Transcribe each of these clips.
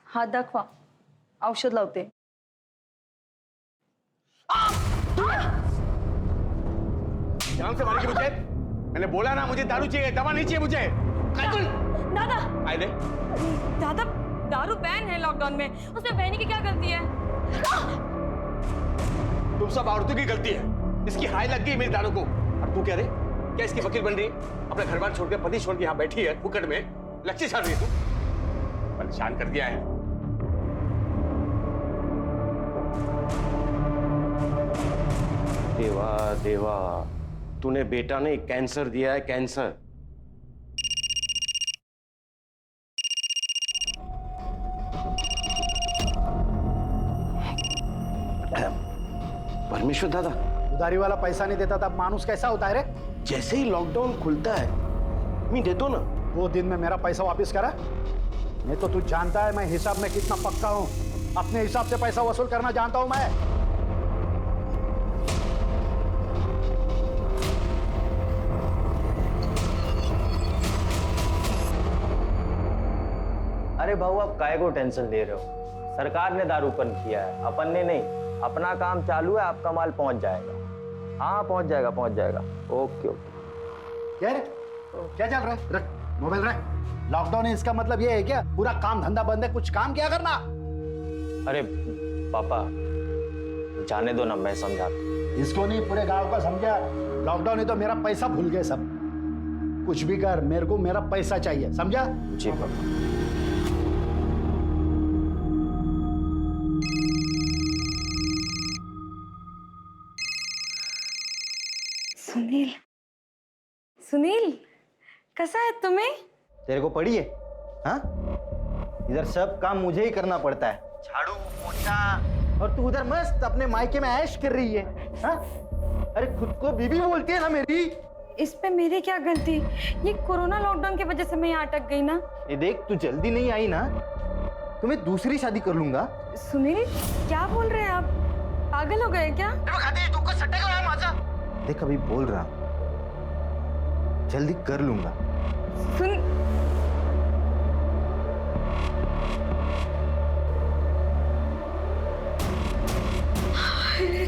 हात दाखवा, औषध लावते. ध्यान से मारेगी मुझे. मैंने बोला ना मुझे दारू चाहिए, दवा नहीं चाहिए मुझे. दादा आए दे. दादा, दारू बैन है लॉकडाउन में, उसमें बहनी की क्या गलती है? तुम सब औरतों की गलती है. इसकी हाय लग गई मेरी दारू को. और तू क्या रे, क्या इसकी वकील बन रही है? अपना घर बार छोड़ के, पति छोड़ के यहाँ बैठी है फुकट में, लक्ष्य छाड़ रही है तू. परेशान कर दिया है. देवा देवा, तूने बेटा ने कैंसर दिया है, कैंसर. परमेश्वर दादा, उधारी वाला पैसा नहीं देता तब मानुस कैसा होता है रे? जैसे ही लॉकडाउन खुलता है मैं दे दो ना. 2 दिन में मेरा पैसा वापस करा. नहीं तो तू जानता है मैं हिसाब में कितना पक्का हूँ. अपने हिसाब से पैसा वसूल करना जानता हूँ मैं. अरे भाऊ, आप काहे को टेंशन ले रहे हो? सरकार ने दारू बंद किया है, अपन ने नहीं. अपना काम चालू है, आपका माल पहुंच जाएगा. हाँ पहुंच जाएगा, पहुंच जाएगा. Okay okay. क्या रे? क्या चल रहा है? रख मोबाइल रख. लॉकडाउन है इसका मतलब ये है क्या पूरा काम धंधा बंद है, कुछ काम क्या करना? अरे पापा जाने दो ना, मैं समझाता. इसको नहीं पूरे गांव का समझा. लॉकडाउन है तो मेरा पैसा भूल गए सब. कुछ भी कर, मेरे को मेरा पैसा चाहिए, समझा? जी पापा. सुनील, सुनील कसा है तुम्हें? तेरे को पड़ी है? हाँ, इधर सब काम मुझे ही करना पड़ता है. झाड़ू पोछा, और तू उधर मस्त अपने मायके में ऐश कर रही है. हाँ, अरे खुद को बीबी बोलती है ना मेरी. इस पे मेरी क्या गलती? ये कोरोना लॉकडाउन की वजह से मैं यहाँ अटक गई ना. ये देख, तू जल्दी नहीं आई ना तो मैं दूसरी शादी कर लूंगा. सुनील क्या बोल रहे हैं आप? पागल हो गए क्या? देख अभी बोल रहा, जल्दी कर लूंगा. सुन,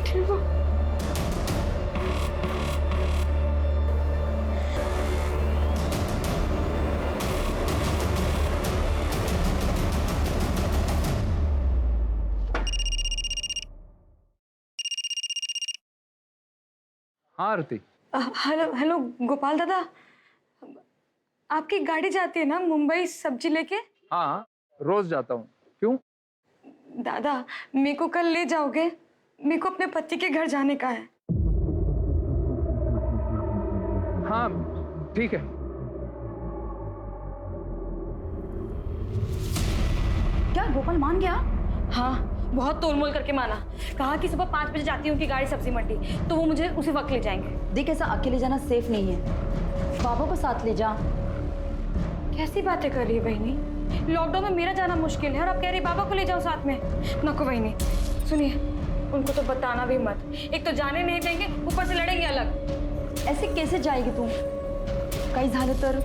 ठीक हो? हाँ आरती. हेलो हेलो गोपाल दादा, आपकी गाड़ी जाती है ना मुंबई सब्जी लेके? हाँ रोज जाता हूँ. क्यों? दादा मेरे को कल ले जाओगे? मेरे को अपने पति के घर जाने का है. हाँ ठीक है. क्या गोपाल मान गया? हाँ बहुत तोलमोल करके माना. कहा कि सुबह 5 बजे जाती हूँ कि गाड़ी सब्जी मंडी, तो वो मुझे उसी वक्त ले जाएंगे. देख ऐसा अकेले जाना सेफ नहीं है, बाबा को साथ ले जा. कैसी बातें कर रही है बहनी? लॉकडाउन में मेरा जाना मुश्किल है और आप कह रही बाबा को ले जाओ साथ में. नको बहनी, सुनिए उनको तो बताना भी मत. एक तो जाने नहीं देंगे, ऊपर से लड़ेंगे अलग. ऐसे कैसे जाएगी तू? काही झालं तर?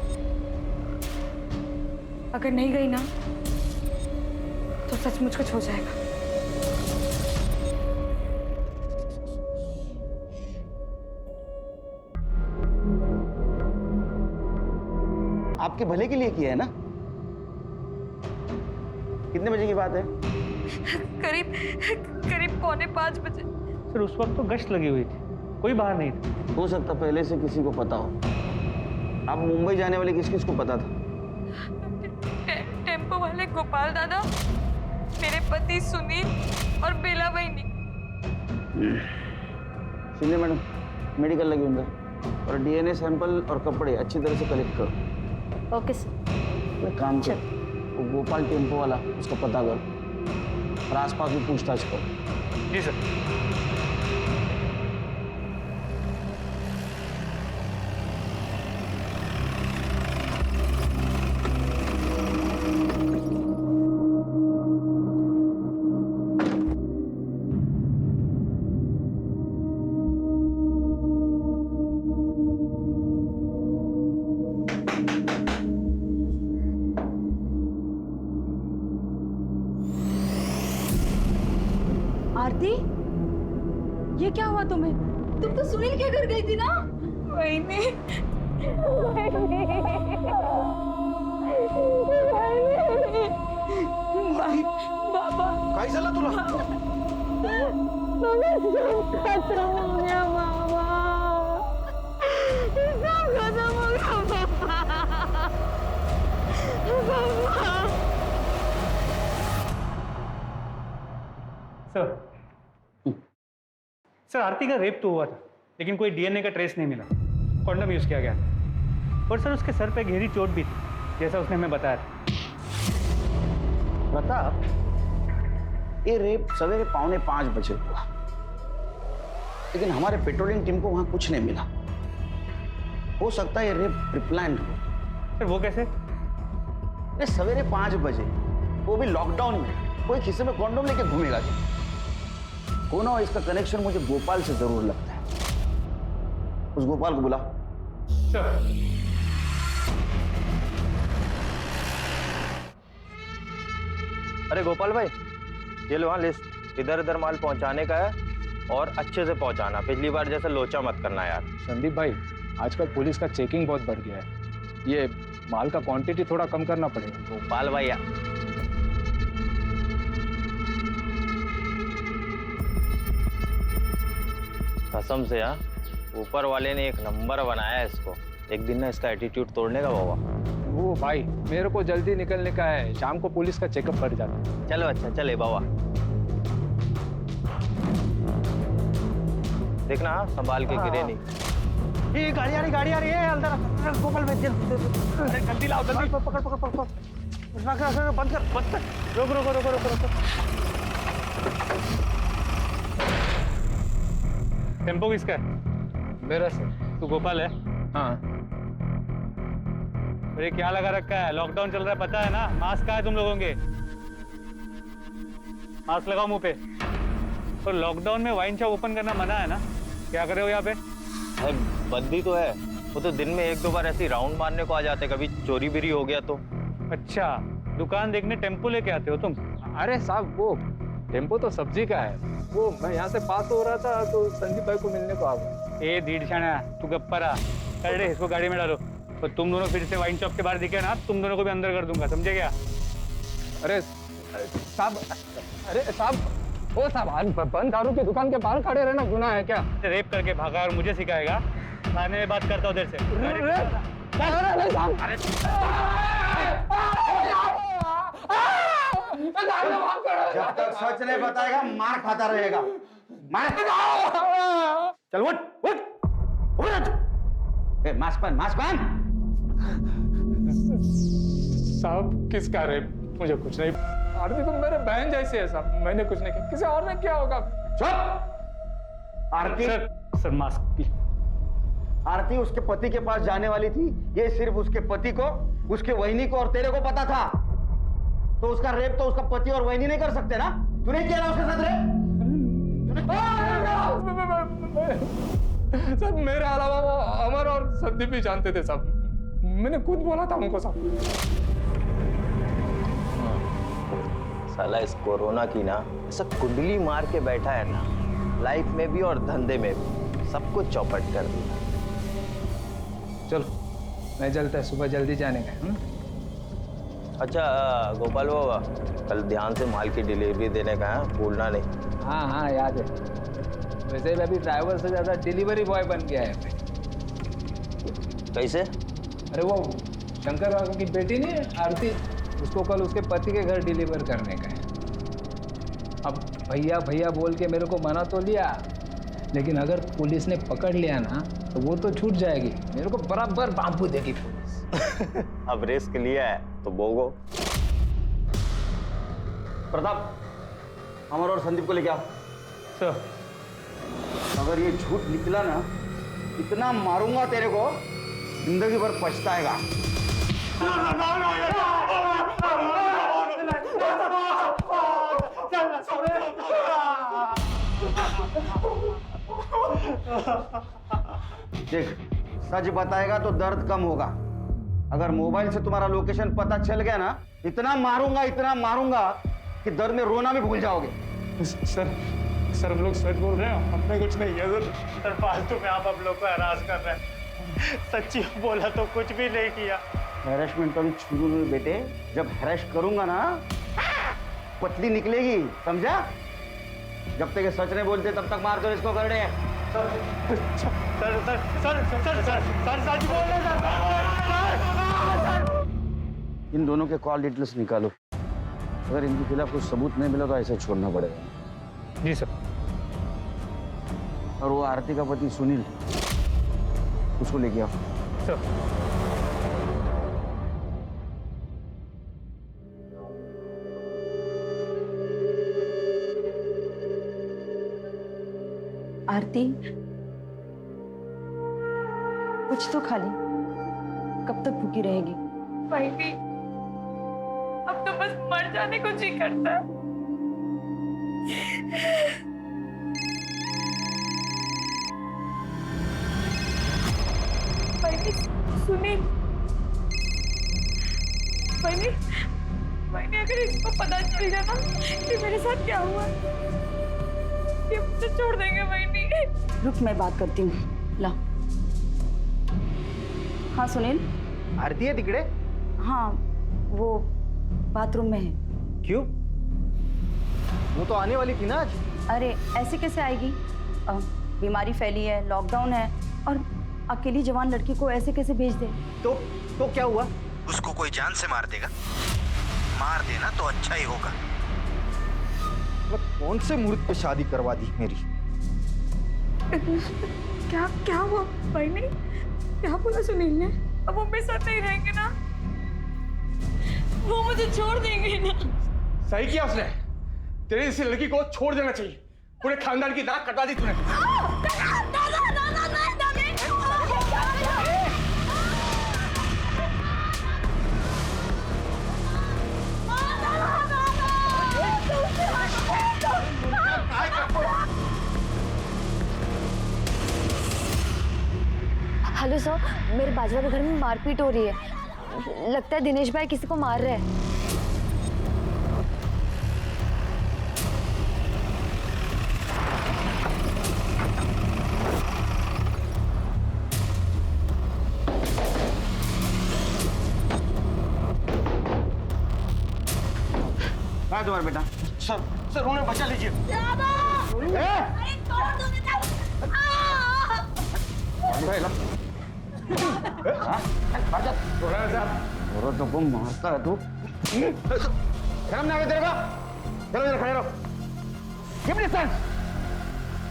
अगर नहीं गई ना तो सचमुच कुछ हो जाएगा. आपके भले के लिए किया है ना. कितने बजे की बात है? करीब करीब 4:45 बजे. सर उस वक्त तो गश्त लगी हुई थी, कोई बाहर नहीं था. हो सकता पहले से किसी को पता हो. आप मुंबई जाने वाले किस किस को पता था? टेम्पो वाले गोपाल दादा, मेरे पति सुनील और बेला बहनी. सुनिए मैडम, मेडिकल लगे होंगे और डीएनए सैंपल और कपड़े अच्छी तरह से कलेक्ट करो. Okay sir. एक काम कर, वो गोपाल टेम्पो वाला उसका पता करो और आसपास भी पूछताछ करो. जी सर. आरती, ये क्या हुआ तुम्हें? तुम तो सुनील के घर गई थी ना? वहीनी बाबा काय झालं तुला खत्म हो गया बाबा, सब खत्म हो गया बाबा। सर सर आरती का रेप तो हुआ था, लेकिन कोई डीएनए का ट्रेस नहीं मिला। कॉन्डम यूज किया गया था। और सर उसके सर पे गहरी चोट भी थी, जैसा उसने हमें बताया था। प्रताप, ये रेप सवेरे 4:45 बजे हुआ, लेकिन हमारे पेट्रोलिंग टीम को वहां कुछ नहीं मिला। हो सकता है ये रेप प्रिप्लान्ड हो। सर वो कैसे? ये सवेरे 5 बजे, वो भी लॉकडाउन में, कोई खिस्से में कॉन्डोम लेके घूमेगा क्या? कौन हो इसका कनेक्शन मुझे गोपाल से जरूर लगता है। उस गोपाल को बुला। सर अरे गोपाल भाई, ये लो हाँ लिस्ट, इधर इधर माल पहुंचाने का है और अच्छे से पहुंचाना। पिछली बार जैसा लोचा मत करना यार। संदीप भाई, आजकल पुलिस का चेकिंग बहुत बढ़ गया है, ये माल का क्वांटिटी थोड़ा कम करना पड़ेगा। गोपाल भाई कसम से हाँ, ऊपर वाले ने एक नंबर बनाया है इसको। एक दिन ना इसका एटीट्यूड तोड़ने का बाबा। वो भाई, मेरे को जल्दी निकलने का है, शाम को पुलिस का चेकअप पड़ जाता है। चलो अच्छा, चले बाबा। देखना हाँ, संभाल के गिरे नहीं। ये गाड़ी आ रही है अंदर। गोपाल भाई जल्दी लाओ, जल्दी पकड़ पकड़ पकड़ पकड़। बंद कर। रुक। टेम्पो किसका है? मेरा सर। तू गोपाल है? हाँ। अरे क्या लगा रखा है? लॉकडाउन चल रहा है, पता है ना? मास्क कहाँ है तुम लोगों के? मास्क लगाओ मुंह पे। और लॉकडाउन में वाइन शॉप ओपन करना मना है ना? क्या कर रहे हो यहाँ पे? अरे बंदी तो है, वो तो दिन में 1-2 बार ऐसी राउंड मारने को आ जाते, कभी चोरी बिरी हो गया तो। अच्छा, दुकान देखने टेम्पो लेके आते हो तुम? अरे साहब, वो टेम्पो तो सब्जी का है, वो मैं यहाँ से पास हो रहा था तो संदीप भाई को मिलने को आ गया। ए दीडशाना, तू गप्परा कर दे, इसको गाड़ी में डालो। और तुम दोनों फिर से वाइन शॉप के बाहर दिखे ना, तुम दोनों को भी अंदर कर दूंगा, समझे क्या? अरे साहब, ओ साहब, आज बंद दारू की दुकान के बाहर खड़े रहना गुनाह है क्या? रेप करके भागा और मुझे सिखाएगा? थाने में बात करता हूँ देर से। जब तक सच नहीं बताएगा मार खाता रहेगा। मार। चल उठ। मास्क पहन। साहब किसका रेप? मुझे कुछ नहीं। आरती तो मेरे बहन जैसी है साहब, मैंने कुछ नहीं किया, किसी और ने क्या होगा? चुप। आरती सर मास्क। आरती उसके पति के पास जाने वाली थी। ये सिर्फ उसके पति को, उसके वहिनी को और तेरे को पता था। तो उसका रेप तो उसका पति और वहिनी नहीं कर सकते ना? तूने किया ना उसके साथ रेप? सब मेरे अलावा वो अमर और संदीप भी जानते थे सब। मैंने खुद बोला था उनको सब। साला इस कोरोना की ना ऐसा कुंडली मार के बैठा है ना, लाइफ में भी और धंधे में भी सब कुछ चौपट कर दिया। चलो मैं चलता है, सुबह जल्दी जाने का। अच्छा गोपाल बाबा, कल ध्यान से माल की डिलीवरी देने का है, भूलना नहीं। हाँ याद है। वैसे भी अभी ड्राइवर से ज्यादा डिलीवरी बॉय बन गया है। कैसे? अरे वो शंकर बाबू की बेटी नहीं आरती, उसको कल उसके पति के घर डिलीवर करने का है। अब भैया बोल के मेरे को मना तो लिया, लेकिन अगर पुलिस ने पकड़ लिया ना तो वो तो छूट जाएगी, मेरे को बराबर बांबू देगी पुलिस। अब रिस्क लिया है तो भोगो। प्रताप, अमर और संदीप को लेके आओ। सर अगर ये झूठ निकला ना, इतना मारूंगा तेरे को, जिंदगी भर पछताएगा। देख, सच बताएगा तो दर्द कम होगा। अगर मोबाइल से तुम्हारा लोकेशन पता चल गया ना, इतना मारूंगा कि दर्द में रोना भी भूल जाओगे। सर हम लोग सच बोल रहे हैं, हमने कुछ नहीं किया सर। सर फालतू में आप लोग को हरास कर रहे हैं। सच्ची बोला तो कुछ भी नहीं किया। हैरेसमेंट तो शुरू में बेटे, जब हैरेस करूंगा ना पतली निकलेगी, समझा? जब तक ये सच नहीं बोलते तब तक मार दो इसको करने। Sir sir sir sir sir sir sir सच बोल रहे सर। इन दोनों के कॉल डिटेल्स निकालो। अगर इनके खिलाफ कुछ सबूत नहीं मिला तो ऐसे छोड़ना पड़ेगा। जी सर। और वो आरती का पति सुनील, उसको लेके आओ। सर आरती, कुछ तो खा ली, कब तक भूखी रहेगी? भाई भी अब तो बस मर जाने को जी करता है। भाई भी सुनील, भाई अगर इसको पता चल गया ना कि मेरे साथ क्या हुआ, ये मुझे छोड़ देंगे। भाई रुक, मैं बात करती हूँ। ला। हाँ सुनील। आरती है तिकड़े? हाँ, वो बाथरूम में है। क्यों? वो तो आने वाली थी ना आज। अरे ऐसे कैसे आएगी? बीमारी फैली है, लॉकडाउन है, और अकेली जवान लड़की को ऐसे कैसे भेज दे? तो क्या हुआ? उसको कोई जान से मार देगा? मार देना तो अच्छा ही होगा। कौन से मुहूर्त पे शादी करवा दी मेरी? क्या हुआ भाई ने? क्या बोला सुनील ने? अब वो मेरे साथ नहीं रहेंगे ना? वो मुझे छोड़ देंगे ना? सही किया उसने। तेरे जैसी लड़की को छोड़ देना चाहिए। पूरे खानदान की नाक कटा दी तूने। हेलो सर, मेरे बाजू वाले घर में मारपीट हो रही है। लगता है दिनेश भाई किसी को मार रहे हैं। कहाँ तुम्हारा बेटा? सर उन्हें बचा लीजिए। औरत को मारता है तू? शर्म नहीं आवे तेरे को? चलो इधर खड़े रहो।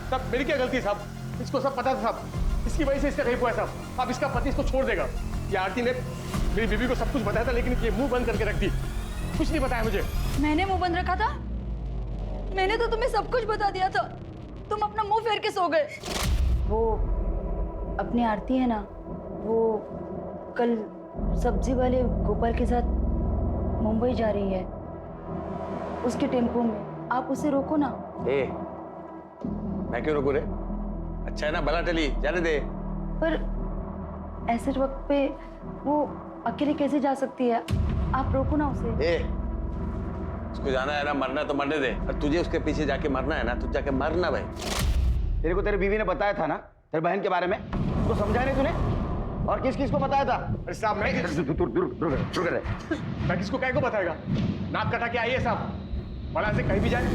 साहब मेरी क्या गलती है साहब? इसको सब पता था साहब। इसकी वजह से इसका रेप हुआ है साहब। अब इसका पति इसको छोड़ देगा। ये आरती ने मेरी बीवी को सब कुछ बताया था, लेकिन ये मुंह बंद करके रख दी। कुछ नहीं बताया मुझे। मैंने मुंह बंद रखा था? मैंने तो तुम्हें सब कुछ बता दिया था। तुम अपना मुंह फेर के सो गए। वो अपनी आरती है ना, वो कल सब्जी वाले गोपाल के साथ मुंबई जा रही है। उसके टेम्पो में आप उसे रोको ना। मैं क्यों रोकूं रे? अच्छा है ना, भला टली, जाने दे। पर ऐसे वक्त पे वो अकेले कैसे जा सकती है? आप रोको ना उसे। उसको जाना है ना, मरना तो मरने दे। और तुझे उसके पीछे जाके मरना है ना, तू जाके मरना भाई। तेरे को तेरी बीवी ने बताया था ना तेरी बहन के बारे में? तो समझाया नहीं तूने? और किस किस को बताया था? अरे साहब मैं किसको कह को बताएगा? नाक कटा के आइए साहब, भला से कहीं भी जाए।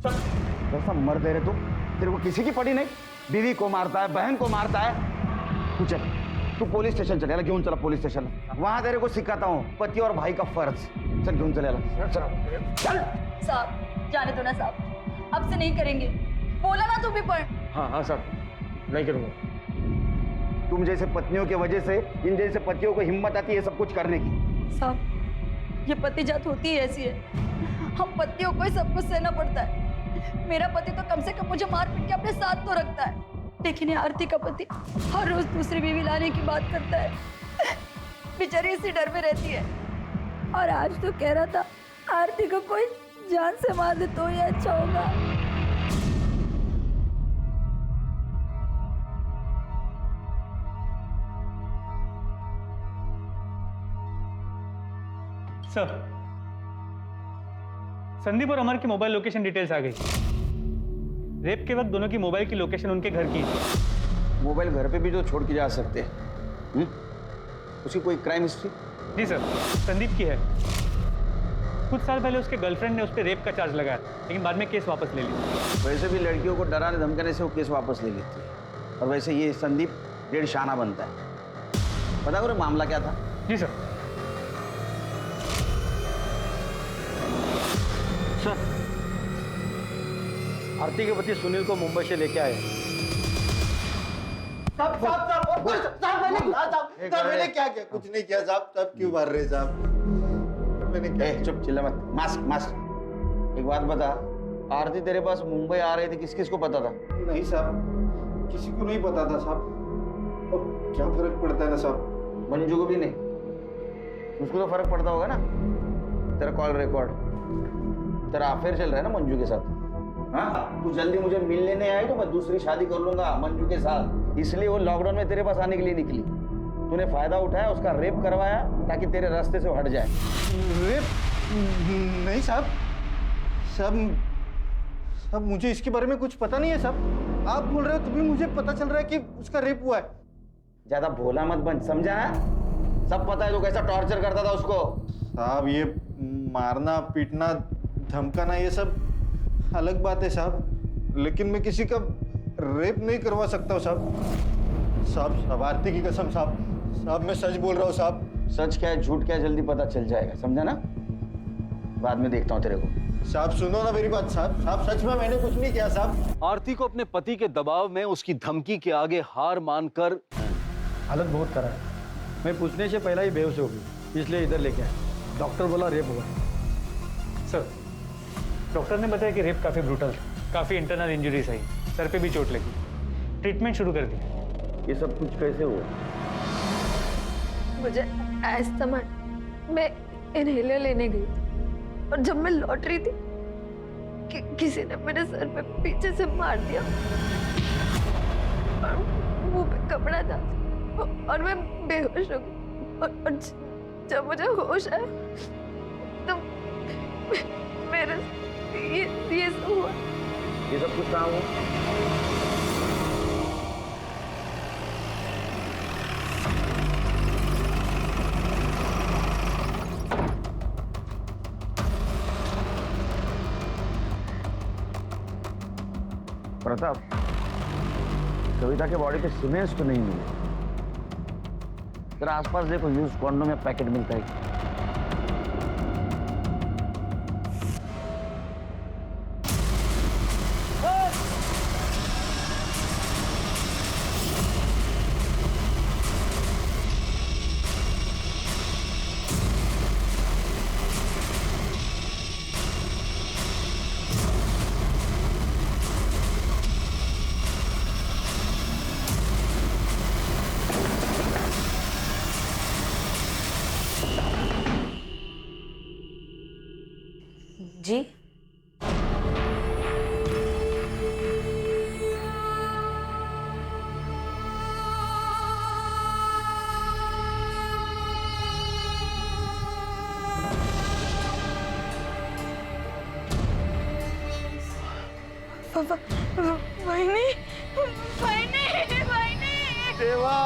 कैसा मर्द है रे तू? तेरे को किसी की पड़ी नहीं? बीवी को मारता है, बहन को मारता है। तू चल, तू पुलिस स्टेशन चले, घेऊन चला पुलिस स्टेशन। वहां तेरे को सिखाता हूँ पति और भाई का फर्ज। चल घेऊन चले चल। साहब जाने दो ना साहब, अब से नहीं करेंगे। बोला ना तू भी पढ़। हाँ साहब नहीं करूंगा। तुम जैसे पत्नियों की वजह से इन जैसे पतियों को हिम्मत आती है सब कुछ करने की। साहब ये पति जात होती है ऐसी है, हम पतियों को ही सब कुछ सहना पड़ता है। मेरा पति तो कम से कम मुझे मार पीट के अपने साथ तो रखता है, लेकिन ये आरती का पति हर रोज दूसरी बीवी लाने की बात करता है। बेचारी इसी डर में रहती है। और आज तो कह रहा था आरती को कोई जान से मार दे तो ये अच्छा होगा। संदीप और अमर की मोबाइल लोकेशन डिटेल्स आ गई। रेप के वक्त दोनों की मोबाइल की लोकेशन उनके घर की है। मोबाइल घर पे भी तो छोड़ के जा सकते हैं। उसकी कोई क्राइम हिस्ट्री? जी सर, संदीप की है। कुछ साल पहले उसके गर्लफ्रेंड ने उस पर रेप का चार्ज लगाया, लेकिन बाद में केस वापस ले लिया। वैसे भी लड़कियों को डराने धमकाने से वो केस वापस ले लेती है। और वैसे ये संदीप डेढ़ शाना बनता है। पता करो मामला क्या था? जी सर। सर, आरती के पति सुनील को मुंबई से लेके आए। मैंने क्या किया? कुछ नहीं किया साहब। साहब क्यों मार रहे साहब? मैंने क्या? चुप, चिल्ला मत। Mask mask. एक बात बता, आरती तेरे पास मुंबई आ रही थी, किस किस को पता था? नहीं साहब, किसी को नहीं पता था साहब। और क्या फर्क पड़ता है ना साहब? मंजू को भी नहीं? उसको तो फर्क पड़ता होगा ना। तेरा कॉल रिकॉर्ड, तेरा अफेयर चल रहा है ना मंजू के साथ। हाँ, तू जल्दी मुझे मिलने नहीं आई तो मैं दूसरी शादी कर लूंगा मंजू के साथ। इसलिए वो लॉकडाउन में तेरे पास आने के लिए निकली। तूने फायदा उठाया, उसका रेप करवाया ताकि तेरे रास्ते से हट जाए। रेप? नहीं साहब। साहब मुझे इसके बारे में कुछ पता नहीं है साहब। आप बोल रहे हो तो भी मुझे पता चल रहा है कि उसका रेप हुआ है। ज्यादा भोला मत बन, समझा है? सब पता है तू कैसा टॉर्चर करता था उसको। साहब ये मारना पीटना धमकाना ये सब अलग बात है साहब, लेकिन मैं किसी का रेप नहीं करवा सकता हूँ साहब। साहब आरती की कसम साहब मैं सच बोल रहा हूँ साहब। सच क्या है झूठ क्या है जल्दी पता चल जाएगा, समझा ना? बाद में देखता हूँ तेरे को। साहब सुनो ना मेरी बात साहब। साहब सच में मैंने कुछ नहीं किया साहब। आरती को अपने पति के दबाव में उसकी धमकी के आगे हार मानकर हालत बहुत खराब है। मैं पूछने से पहले ही बेहोश हो गई, इसलिए इधर लेके आया। डॉक्टर बोला रेप हुआ। सर, डॉक्टर ने बताया कि रेप काफ़ी ब्रूटल था, काफ़ी इंटरनल इंजरीज आई, सर पे भी चोट लगी। ट्रीटमेंट शुरू कर दी। ये सब कुछ कैसे हुआ? मुझे अस्थमा, मैं इनहेलर लेने गई थी और जब मैं लौट रही थी किसी ने मेरे सर पे पीछे से मार दिया और मुंह पे कपड़ा था और मैं बेहोश हो गई। और जब मुझे होश आया तो मेरे ये सब हुआ। ये सब कुछ कहाँ हुआ? प्रताप, कविता के बॉडी पे सीमेंट्स तो नहीं मिले। तेरा आसपास देखो, यूज कॉन्डोम या पैकेट मिलता है। जी वहीनी देवा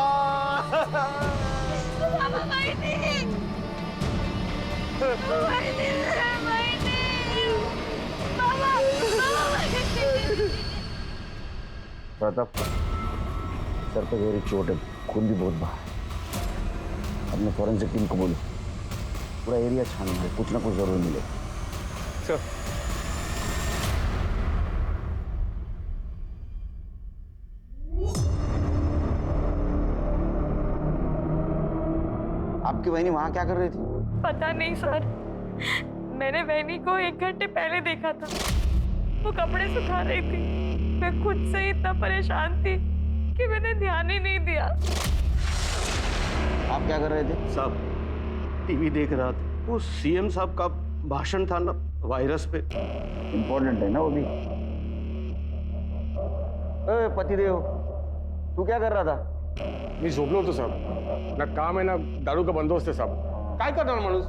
प्रताप, सर पे गहरी चोट है, खून भी बहुत बहा है। अपने फॉरेंसिक टीम को बोलो, पूरा एरिया छानना है, कुछ ना कुछ जरूर मिलेगा। सर, आपकी बहनी वहां क्या कर रही थी? पता नहीं सर, मैंने बहनी को 1 घंटे पहले देखा था। वो कपड़े सुखा रही थी। मैं खुद से इतना परेशान थी कि मैंने ध्यान ही नहीं दिया। आप क्या कर रहे थे? साहब टीवी देख रहा था, वो सीएम साहब का भाषण था ना वायरस पे। इम्पोर्टेंट है ना वो भी। पतिदेव, तू क्या कर रहा था? मी झोपलो होतो साहब, ना काम आहे ना दारू का बंदोबस्त आहे साहब। काय करणार माणूस?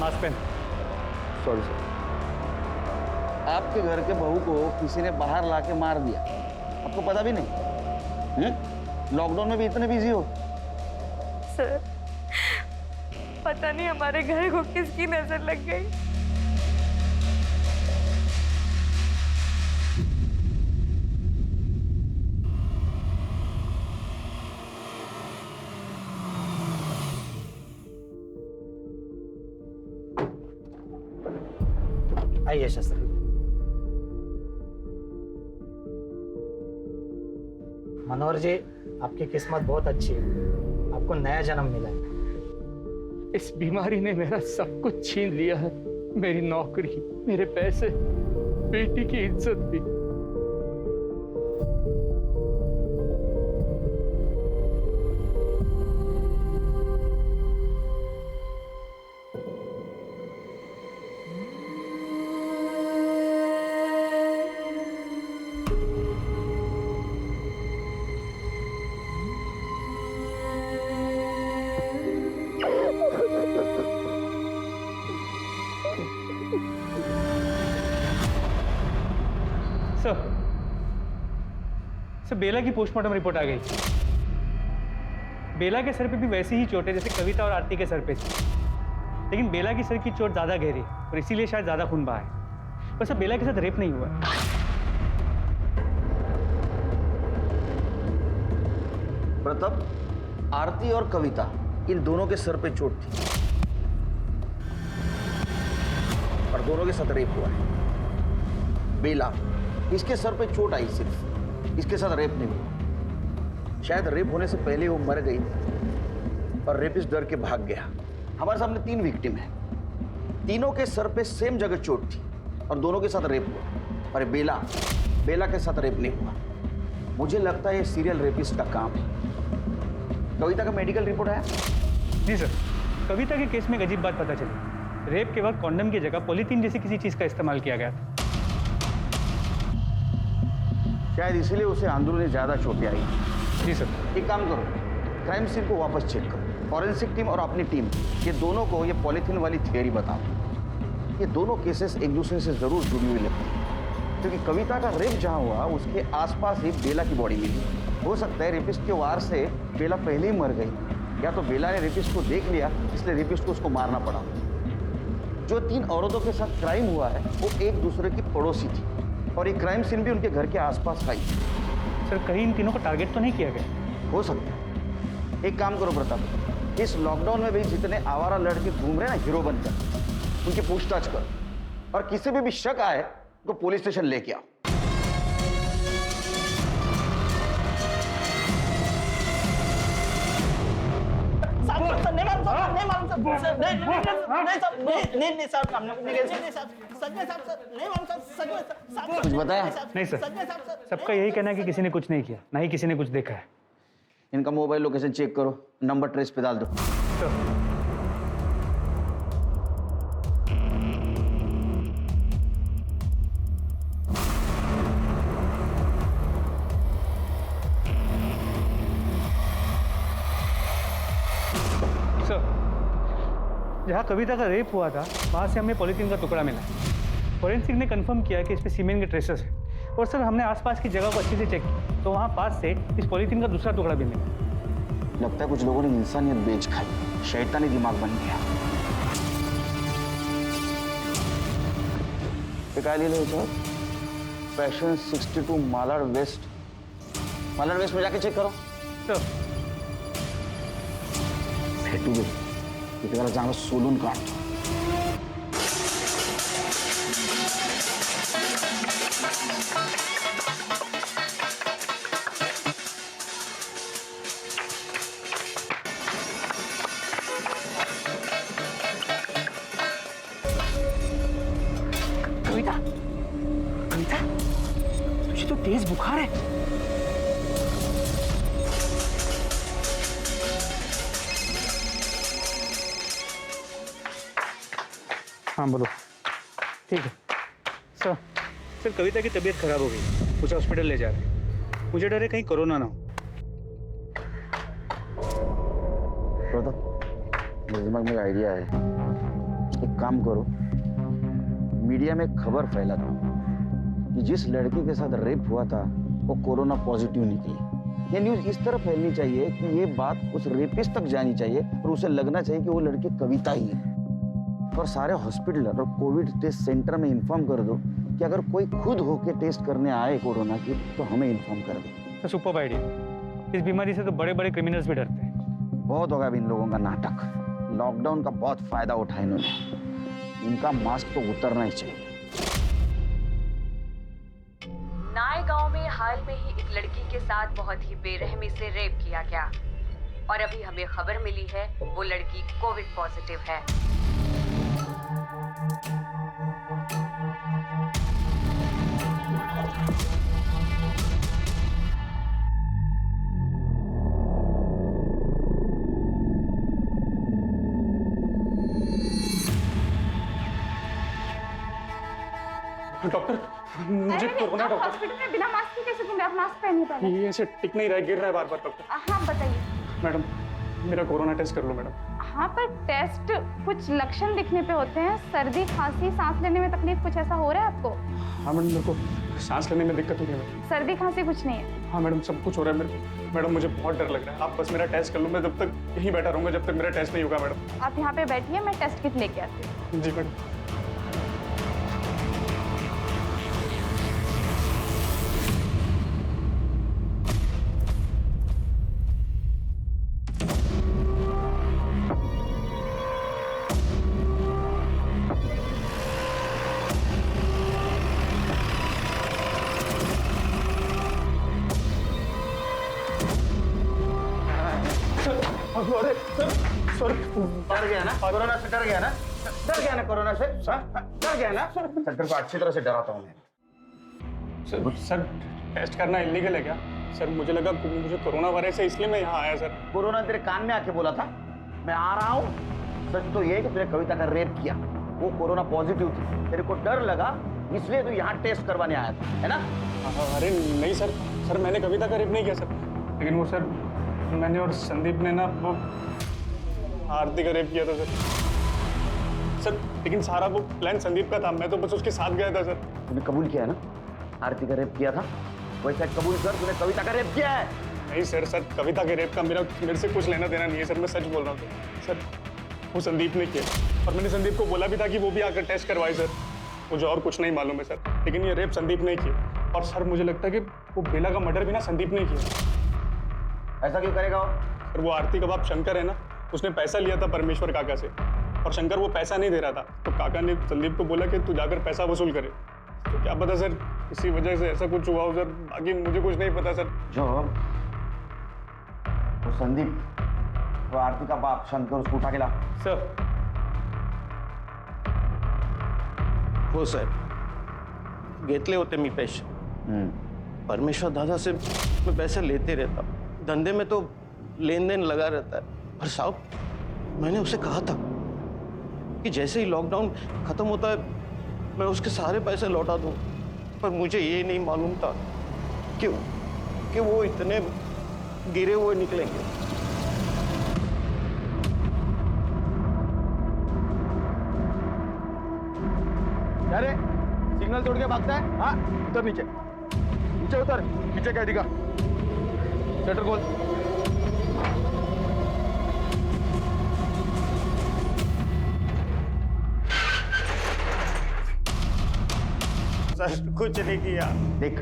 मास्क पहन। Sorry sir. आपके घर के बहू को किसी ने बाहर लाके मार दिया, आपको पता भी नहीं? लॉकडाउन में भी इतने बिजी हो? सर, पता नहीं हमारे घर को किसकी नजर लग गई। आइए शास्त्री। मनोहर जी, आपकी किस्मत बहुत अच्छी है, आपको नया जन्म मिला है। इस बीमारी ने मेरा सब कुछ छीन लिया है, मेरी नौकरी, मेरे पैसे, बेटी की इज्जत भी। सर बेला की पोस्टमार्टम रिपोर्ट आ गई। बेला के सर पे भी वैसी ही चोट है जैसे कविता और आरती के सर पे थी, लेकिन बेला की सर की चोट ज्यादा गहरी और इसीलिए शायद ज्यादा खून बहा है। पर सर बेला के साथ रेप नहीं हुआ। प्रताप, आरती और कविता इन दोनों के सर पे चोट थी और दोनों के साथ रेप हुआ है। बेला, इसके सर पे चोट आई सिर्फ, इसके साथ रेप नहीं हुआ। शायद रेप होने से पहले वो मर गई और रेपिस्ट डर के भाग गया। हमारे सामने 3 विक्टिम है, तीनों के सर पे सेम जगह चोट थी और दोनों के साथ रेप हुआ। और बेला के साथ रेप नहीं हुआ। मुझे लगता है ये सीरियल रेपिस्ट का काम है। कविता का मेडिकल रिपोर्ट आया? जी सर, कविता के केस में एक अजीब बात पता चली। रेप के वक्त कॉन्डम की जगह पॉलीथीन जैसी किसी चीज का इस्तेमाल किया गया था। शायद इसीलिए उसे अंदरूनी ज्यादा चोटें आई। जी सर। एक काम करो, क्राइम सीन को वापस चेक करो। फॉरेंसिक टीम और अपनी टीम, ये दोनों को ये पॉलीथीन वाली थियरी बताओ। ये दोनों केसेस एक दूसरे से जरूर जुड़ी हुई लगती है, क्योंकि कविता का रेप जहां हुआ उसके आसपास ही बेला की बॉडी मिली। हो सकता है रेपिस्ट के वार से बेला पहले ही मर गई, या तो बेला ने रेपिस्ट को देख लिया इसलिए रेपिस्ट को उसको मारना पड़ा। जो 3 औरतों के साथ क्राइम हुआ है वो एक दूसरे की पड़ोसी थी और ये क्राइम सीन भी उनके घर के आसपास आई। सर कहीं इन तीनों को टारगेट तो नहीं किया गया? हो सकता है। एक काम करो प्रताप, इस लॉकडाउन में भी जितने आवारा लड़के घूम रहे हैं ना हीरो बनकर, उनकी पूछताछ करो और किसी भी शक आए तो पुलिस स्टेशन लेके आओ। कुछ बताया? नहीं सर, सबका यही कहना है कि किसी ने कुछ नहीं किया, ना ही किसी ने कुछ देखा है। इनका मोबाइल लोकेशन चेक करो, नंबर ट्रेस पे डाल दो। जहाँ कविता का रेप हुआ था वहाँ से हमें पॉलीथीन का टुकड़ा मिला। फॉरेंसिक ने कंफर्म किया कि इस पे सीमेंट के ट्रेसेस हैं। और सर हमने आसपास की जगह को अच्छे से चेक किया तो वहाँ पास से इस पॉलीथीन का दूसरा टुकड़ा भी मिला। लगता है कुछ लोगों ने इंसानियत बेच खाई, शैतानी दिमाग बन गया। पैशन 62 मालाड वेस्ट में जाके चेक करो। भेटू गई त्याला चांगलं सोलून काढतो। कविता, तुझे तो तेज बुखार है। हाँ बोलो। ठीक है सर कविता की तबीयत खराब हो गई, उसे हॉस्पिटल ले जा रहे हैं। मुझे डर है कहीं कोरोना ना हो। मेरे दिमाग में आइडिया है, एक काम करो, मीडिया में खबर फैला था कि जिस लड़की के साथ रेप हुआ था वो कोरोना पॉजिटिव निकली। ये न्यूज़ इस तरह फैलनी चाहिए कि ये बात उस रेपिस्ट तक जानी चाहिए और उसे लगना चाहिए कि वो लड़की कविता ही है। और सारे हॉस्पिटल और कोविड टेस्ट सेंटर में इन्फॉर्म कर दो कि अगर कोई खुद होके टेस्ट करने आए कोरोना की तो हमें इन्फॉर्म कर दो। तो सुपर आइडिया। इस बीमारी से तो बड़े बड़े क्रिमिनल्स भी डरते हैं। बहुत होगा अब इन लोगों का नाटक। लॉकडाउन का बहुत फायदा उठाया इन्होंने। इनका मास्क तो उतरना ही चाहिए। नाय गांव में हाल में ही एक लड़की के साथ बहुत ही बेरहमी से रेप किया गया और अभी हमें खबर मिली है वो लड़की कोविड पॉजिटिव है। डॉक्टर मुझे कोरोना। डॉक्टर हॉस्पिटल में बिना मास्क के कैसे घूमे? आप मास्क पहनिए पहले। ये ऐसे टिक नहीं रहा है, गिर रहा है बार बार। डॉक्टर हाँ बताइए। मैडम मेरा कोरोना टेस्ट कर लो मैडम। हाँ पर टेस्ट कुछ लक्षण दिखने पे होते हैं, सर्दी खांसी सांस लेने में तकलीफ, कुछ ऐसा हो रहा है आपको? हाँ मैडम मेरे को सांस लेने में दिक्कत हो रही है। सर्दी खांसी कुछ नहीं है? हाँ मैडम सब कुछ हो रहा है मेरे को। मैडम मुझे बहुत डर लग रहा है, आप बस मेरा टेस्ट कर लो। मैं जब तक यहीं बैठा रहूंगा जब तक मेरा टेस्ट नहीं होगा। मैडम आप यहाँ पे बैठिए, मैं टेस्ट किट लेके आती हूँ। जी मैडम। अरे सर डर गया ना कोरोना से? डर गया ना? डर गया ना कोरोना से? डर गया ना? सर को अच्छी तरह से डराता हूँ मैं। सर टेस्ट करना इलीगल है क्या? सर मुझे लगा मुझे कोरोना वायरस है इसलिए मैं यहाँ आया। सर कोरोना तेरे कान में आके बोला था मैं आ रहा हूँ। सच तो ये है कि तूने कविता का रेप किया, वो कोरोना पॉजिटिव थी, तेरे को डर लगा इसलिए तू यहाँ टेस्ट करवाने आया था, है ना? अरे नहीं सर, सर मैंने कविता का रेप नहीं किया सर। लेकिन वो सर मैंने और संदीप ने ना वो आरती का रेप किया था सर। लेकिन सारा वो प्लान संदीप का था, मैं तो बस उसके साथ गया था सर। तूने कबूल किया है ना आरती का रेप किया था? वैसे कबूल कर, तूने कविता का रेप किया है। नहीं सर, कविता के रेप का मेरे से कुछ लेना देना नहीं है सर, मैं सच बोल रहा हूँ सर। वो संदीप ने किया और मैंने संदीप को बोला भी था कि वो भी आकर टेस्ट करवाए सर। मुझे और कुछ नहीं मालूम है सर, लेकिन ये रेप संदीप ने किया। और सर मुझे लगता है कि वो बेला का मर्डर भी ना संदीप ने किया। ऐसा क्यों करेगा वो? सर वो आरती का बाप शंकर है ना, उसने पैसा लिया था परमेश्वर काका से और शंकर वो पैसा नहीं दे रहा था, तो काका ने संदीप को बोला कि तू जाकर पैसा वसूल करे। तो क्या पता सर इसी वजह से ऐसा कुछ हुआ हो सर, बाकी मुझे कुछ नहीं पता सर। जो वो संदीप, वो आरती का बाप शंकर, उसको उठा के ला। सर हो साहेब घेतले होते मी पैसे। परमेश्वर दादा से मैं पैसे लेते रहता, धंधे में तो लेन देन लगा रहता है। पर साहब मैंने उसे कहा था कि जैसे ही लॉकडाउन खत्म होता है मैं उसके सारे पैसे लौटा दूं, पर मुझे ये नहीं मालूम था कि वो इतने गिरे हुए निकलेंगे। अरे सिग्नल तोड़ के भागता है? हाँ उतर नीचे, नीचे उतर। पीछे क्या दिखा? शटर खोल। सर कुछ नहीं किया। देख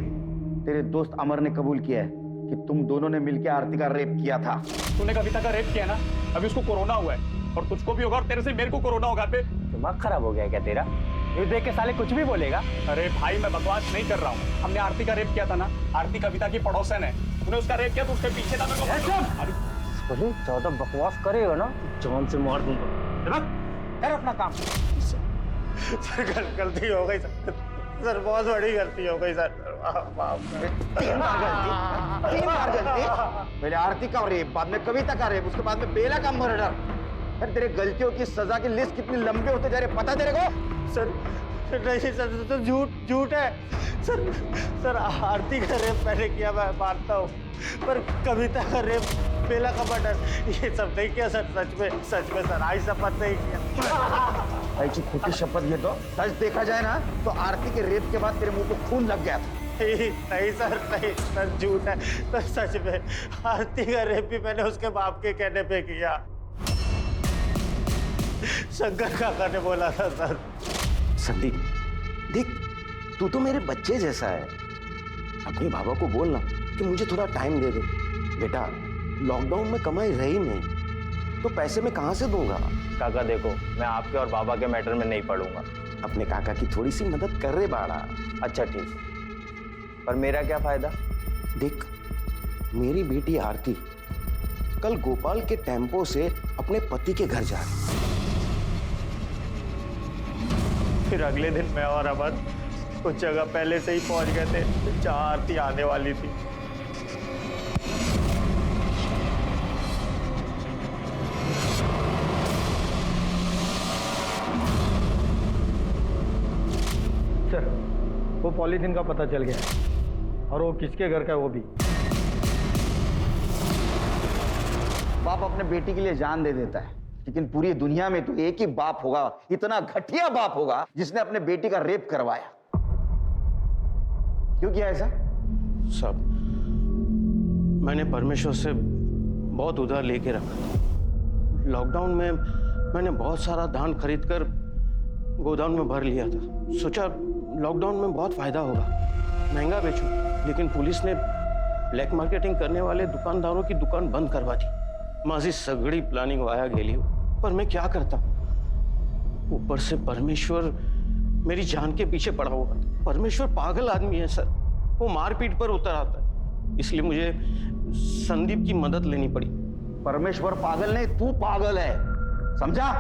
तेरे दोस्त अमर ने कबूल किया है कि तुम दोनों ने मिलकर आरती का रेप किया था। तूने कविता का रेप किया ना, अभी उसको कोरोना हुआ है और तुझको भी होगा और तेरे से मेरे को कोरोना होगा। दिमाग खराब हो गया क्या तेरा? ये देख के साले कुछ भी बोलेगा। अरे भाई मैं बकवास नहीं कर रहा हूँ, हमने आरती का रेप किया था ना। आरती कविता की पड़ोसन है, तूने उसका रेप किया तो उसके पीछे था। बोले ज्यादा बकवास करेगा ना जान से मार दूंगा। कर अपना काम। सर गलती हो गई सर, बहुत बड़ी गलती हो गई सर। तीन बार गलती। पहले आरती का रेप, बाद में कविता का रेप, उसके बाद में बेला का मर्डर। अरे तेरे गलतियों की सजा की लिस्ट कितनी लंबी होते जा रही, पता तेरे को? सर नहीं सर, तो झूठ है सर। आरती का रेप मैंने किया, मैं मानता हूँ, पर कविता का रेप, बेला का मर्डर, ये सब नहीं किया सर। सच में सर, आई शपथ नहीं किया। ऐसी खोटी शपथ ये तो सच देखा जाए ना तो आरती के रेप के बाद तेरे मुंह पे खून लग गया था। नहीं सर, नहीं सर, झूठ है। तो सच में आरती का रेप भी मैंने उसके बाप के कहने पे किया। शंकर काका ने बोला था सर। संदीप देख, तू तो मेरे बच्चे जैसा है, अपने बाबा को बोलना कि मुझे थोड़ा टाइम दे दे। बेटा लॉकडाउन में कमाई रही नहीं तो पैसे मैं कहाँ से दूंगा। काका देखो, मैं आपके और बाबा के मैटर में नहीं पड़ूंगा। अपने काका की थोड़ी सी मदद कर रहे बाड़ा। अच्छा ठीक, पर मेरा क्या फायदा? देख, मेरी बेटी आरती कल गोपाल के टेम्पो से अपने पति के घर जा रही। फिर अगले दिन मैं और अमन कुछ जगह पहले से ही पहुंच गए थे जहां आरती आने वाली थी। सर, वो पॉलीथीन का पता चल गया है और वो किसके घर का है वो भी। बाप अपने बेटी के लिए जान दे देता है, लेकिन पूरी दुनिया में तो एक ही बाप होगा, इतना घटिया बाप होगा जिसने अपने बेटी का रेप करवाया। क्यों किया ऐसा? सब मैंने परमेश्वर से बहुत उधार लेके रखा। लॉकडाउन में मैंने बहुत सारा धान खरीदकर गोदाम में भर लिया था। सोचा लॉकडाउन में बहुत फायदा होगा, महंगा बेचूं, लेकिन पुलिस ने ब्लॅक मार्केटिंग करने वाले दुकानदारों की दुकान बंद करवा दी। माझी सगळी प्लानिंग वाया गेली, पर मैं क्या करता। ऊपर से परमेश्वर मेरी जान के पीछे पड़ा हुआ था। परमेश्वर पागल आदमी है सर, वो मारपीट पर उतर आता है, इसलिए मुझे संदीप की मदद लेनी पड़ी। परमेश्वर पागल नहीं, तू पागल है, समझा?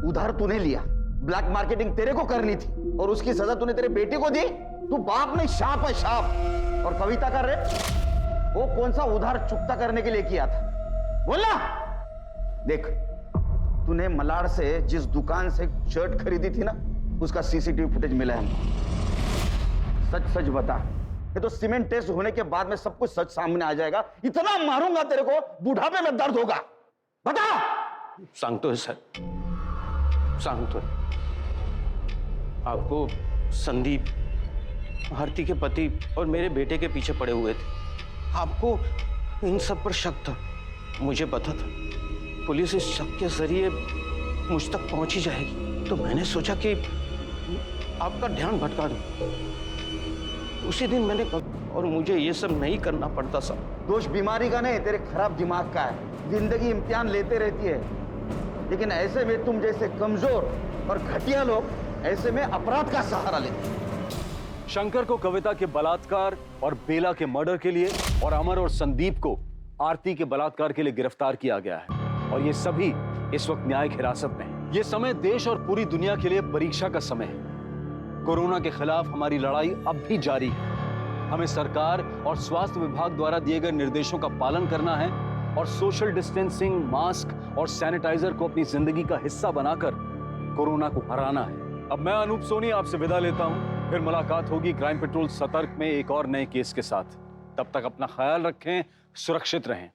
उधार तूने लिया, ब्लैक मार्केटिंग तेरे को करनी थी और उसकी सजा तूने तेरे बेटे को दी। तू बाप नहीं, शाप है, शाप। और कविता का रेप वो कौन सा उधार चुकता करने के लिए किया था? बोलना। देख, तूने मलाड से जिस दुकान से शर्ट खरीदी थी ना, उसका सीसीटीवी फुटेज मिला है। सच सच बता, ये तो सीमेंट टेस्ट होने के बाद में सब कुछ सच सामने आ जाएगा। इतना मारूंगा तेरे को, बुढ़ापे में दर्द होगा। बता। सांगतोय सर, सांगतोय। आपको संदीप, आरती के पति और मेरे बेटे के पीछे पड़े हुए थे। आपको इन सब पर शक था, मुझे पता था पुलिस इस शक के जरिए मुझ तक पहुंच ही जाएगी, तो मैंने सोचा कि आपका ध्यान भटका दूं। उसी दिन मैंने, और मुझे ये सब नहीं करना पड़ता सर। दोष बीमारी का नहीं, तेरे खराब दिमाग का है। जिंदगी इम्तिहान लेते रहती है, लेकिन ऐसे में तुम जैसे कमजोर और घटिया लोग ऐसे में अपराध का सहारा लेते हैं। शंकर को कविता के बलात्कार और बेला के मर्डर के लिए और अमर और संदीप को आरती के बलात्कार के लिए गिरफ्तार किया गया है और ये सभी इस वक्त न्यायिक हिरासत में हैं। ये समय देश और पूरी दुनिया के लिए परीक्षा का समय है। कोरोना के खिलाफ हमारी लड़ाई अब भी जारी है। हमें सरकार और स्वास्थ्य विभाग द्वारा दिए गए निर्देशों का पालन करना है और सोशल डिस्टेंसिंग, मास्क और सैनिटाइजर को अपनी जिंदगी का हिस्सा बनाकर कोरोना को हराना है। अब मैं अनूप सोनी आपसे विदा लेता हूं, फिर मुलाकात होगी क्राइम पेट्रोल सतर्क में एक और नए केस के साथ। तब तक अपना ख्याल रखें, सुरक्षित रहें।